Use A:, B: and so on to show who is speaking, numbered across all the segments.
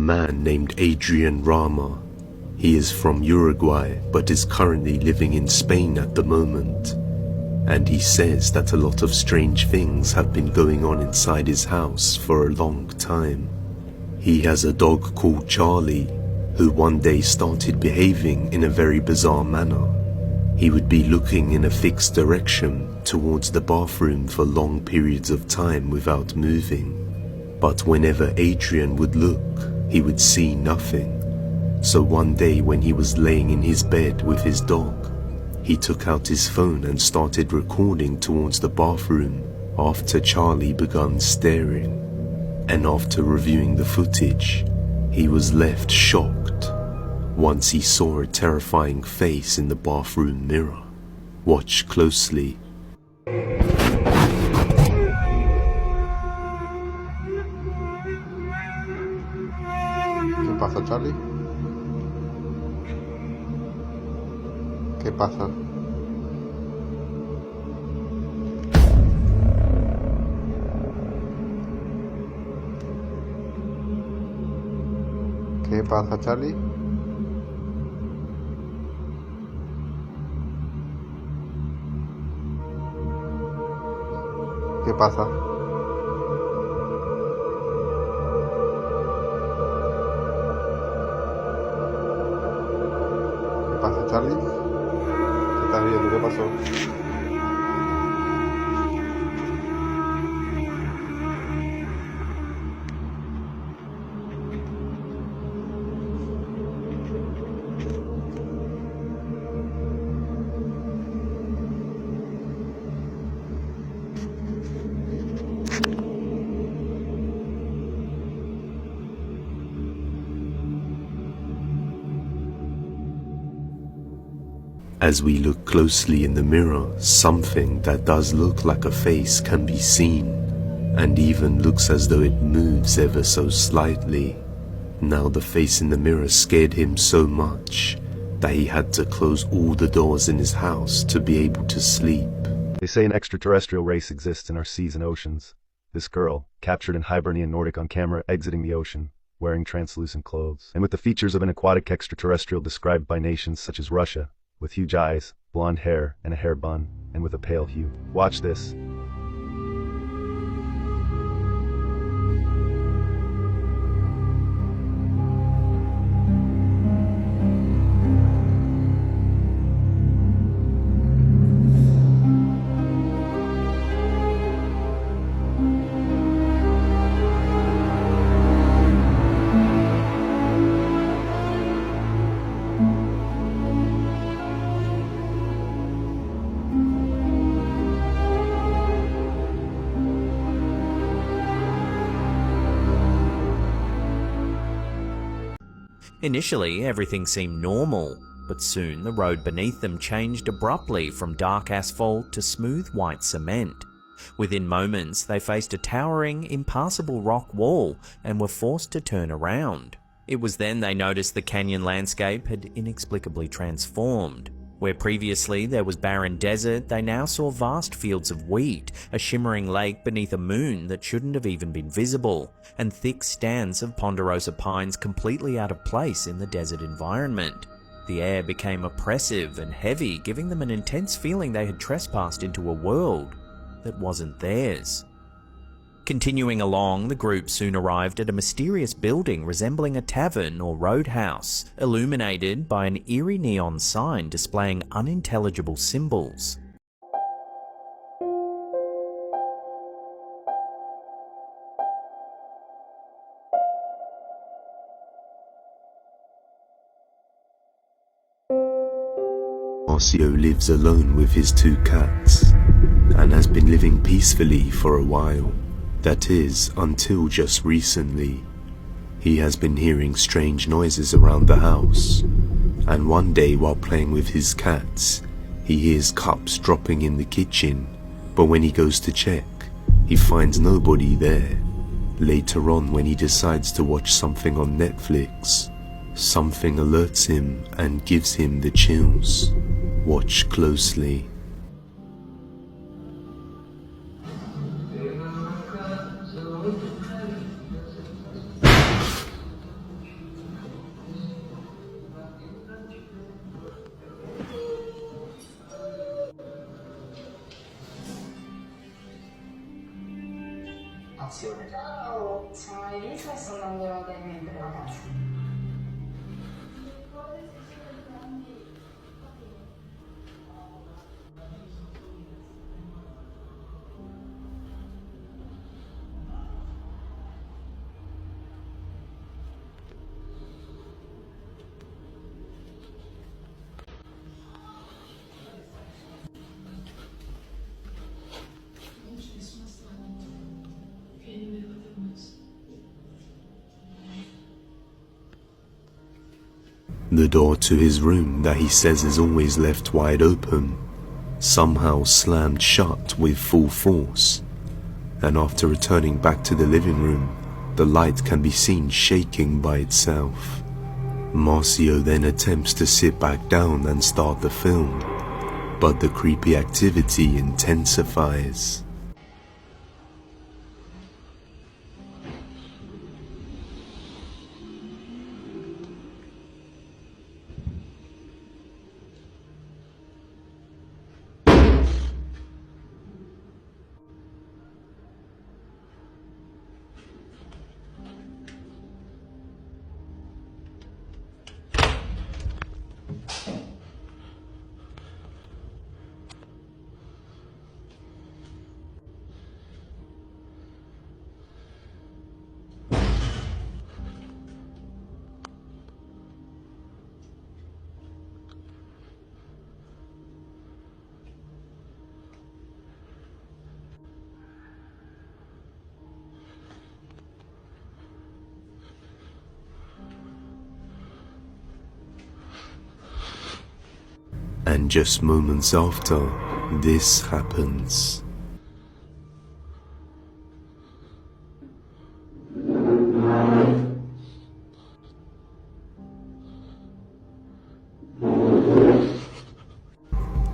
A: man named Adrian Rama. He is from Uruguay but is currently living in Spain at the moment. And he says that a lot of strange things have been going on inside his house for a long time. He has a dog called Charlie, who one day started behaving in a very bizarre manner. He would be looking in a fixed direction towards the bathroom for long periods of time without moving. But whenever Adrian would look, he would see nothing. So one day when he was laying in his bed with his dog, he took out his phone and started recording towards the bathroom after Charlie began staring. And after reviewing the footage, he was left shocked once he saw a terrifying face in the bathroom mirror. Watch closely.
B: ¿Qué pasa, Charlie? ¿Qué pasa? ¿Qué pasa, Charlie? ¿Qué pasa? ¿Qué pasa, Charlie? ¿Qué estás viendo? ¿Qué pasó?
A: As we look closely in the mirror, something that does look like a face can be seen, and even looks as though it moves ever so slightly. Now the face in the mirror scared him so much that he had to close all the doors in his house to be able to sleep.
C: They say an extraterrestrial race exists in our seas and oceans. This girl, captured in Hibernian Nordic on camera exiting the ocean, wearing translucent clothes, and with the features of an aquatic extraterrestrial described by nations such as Russia, with huge eyes, blonde hair, and a hair bun, and with a pale hue. Watch this.
D: Initially, everything seemed normal, but soon the road beneath them changed abruptly from dark asphalt to smooth white cement. Within moments, they faced a towering, impassable rock wall and were forced to turn around. It was then they noticed the canyon landscape had inexplicably transformed. Where previously there was barren desert, they now saw vast fields of wheat, a shimmering lake beneath a moon that shouldn't have even been visible, and thick stands of ponderosa pines completely out of place in the desert environment. The air became oppressive and heavy, giving them an intense feeling they had trespassed into a world that wasn't theirs. Continuing along, the group soon arrived at a mysterious building resembling a tavern or roadhouse, illuminated by an eerie neon sign displaying unintelligible symbols.
A: Marcio lives alone with his 2 cats, and has been living peacefully for a while. That is, until just recently. He has been hearing strange noises around the house, and one day while playing with his cats, he hears cups dropping in the kitchen, but when he goes to check, he finds nobody there. Later on, when he decides to watch something on Netflix, something alerts him and gives him the chills. Watch closely.
E: informazione.
F: Ciao, ciao Elisa, sono Andrea dai membri ragazzi.
A: The door to his room that he says is always left wide open somehow slammed shut with full force, and after returning back to the living room, the light can be seen shaking by itself. Marcio then attempts to sit back down and start the film, but the creepy activity intensifies. And just moments after, this happens.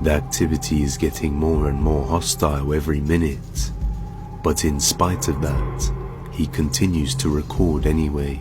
A: The activity is getting more and more hostile every minute, but in spite of that, he continues to record anyway.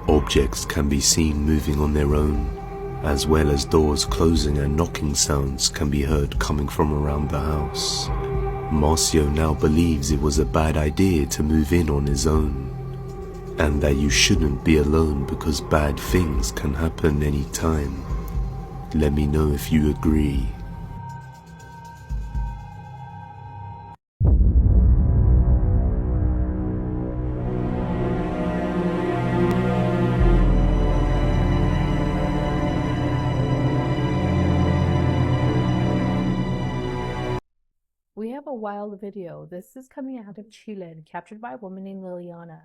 A: Objects can be seen moving on their own, as well as doors closing and knocking sounds can be heard coming from around the house. Marcio now believes it was a bad idea to move in on his own, and that you shouldn't be alone because bad things can happen anytime. Let me know if you agree.
G: We have a wild video. This is coming out of Chile and captured by a woman named Liliana.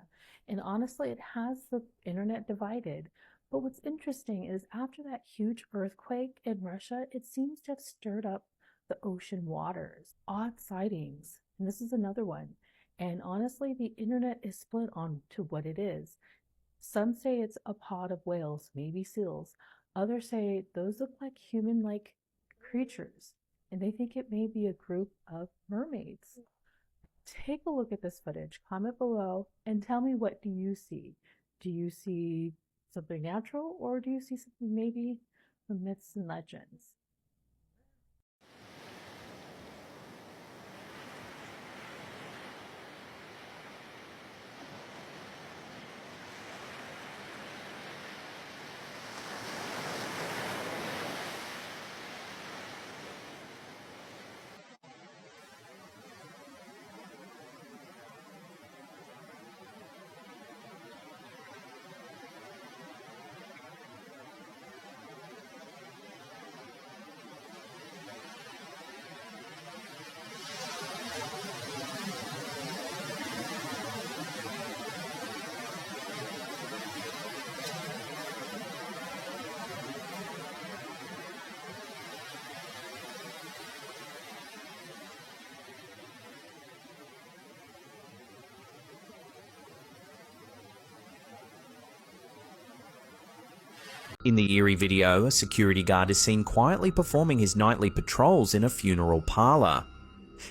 G: And honestly, it has the internet divided. But what's interesting is after that huge earthquake in Russia, it seems to have stirred up the ocean waters. Odd sightings. And this is another one. And honestly, the internet is split on to what it is. Some say it's a pod of whales, maybe seals. Others say those look like human-like creatures, and they think it may be a group of mermaids. Take a look at this footage, comment below, and tell me, what do you see? Do you see something natural, or do you see something maybe from myths and legends?
D: In the eerie video, a security guard is seen quietly performing his nightly patrols in a funeral parlour.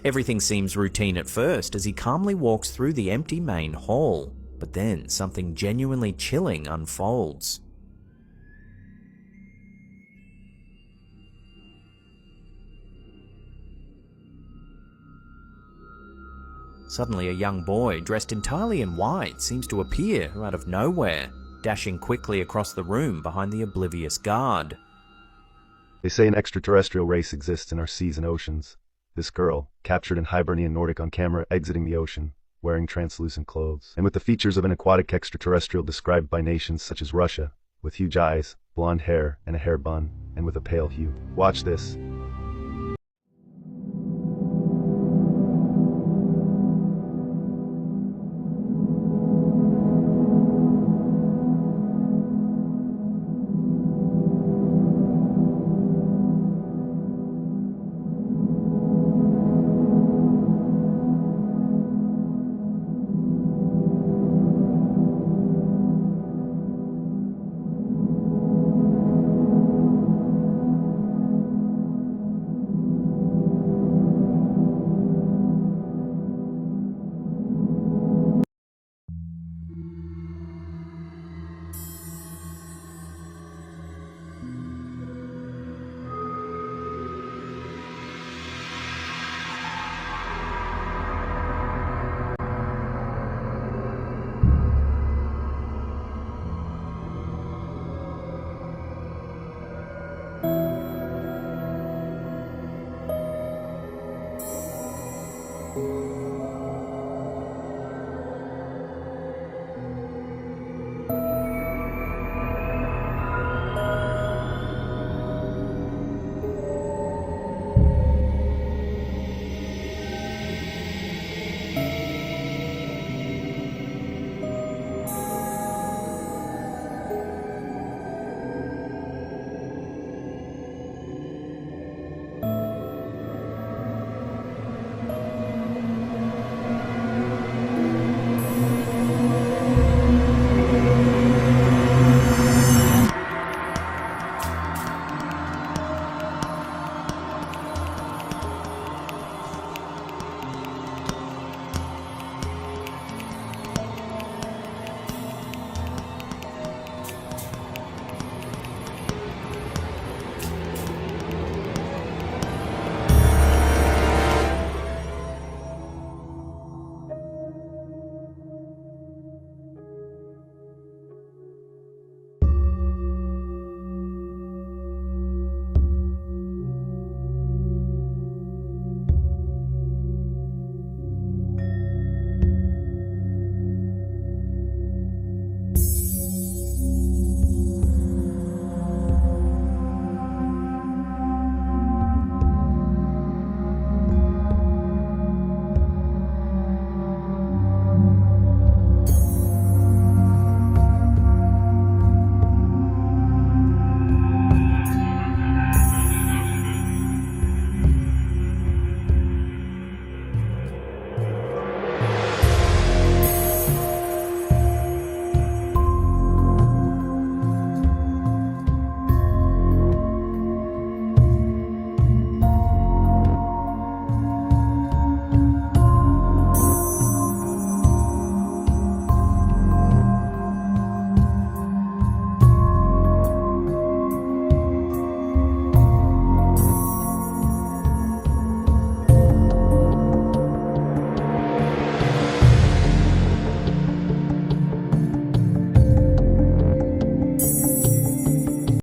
D: Everything seems routine at first as he calmly walks through the empty main hall, but then something genuinely chilling unfolds. Suddenly, a young boy dressed entirely in white seems to appear out of nowhere, dashing quickly across the room behind the oblivious guard.
C: They say an extraterrestrial race exists in our seas and oceans. This girl, captured in Hibernian Nordic on camera exiting the ocean, wearing translucent clothes, and with the features of an aquatic extraterrestrial described by nations such as Russia, with huge eyes, blonde hair, and a hair bun, and with a pale hue. Watch this.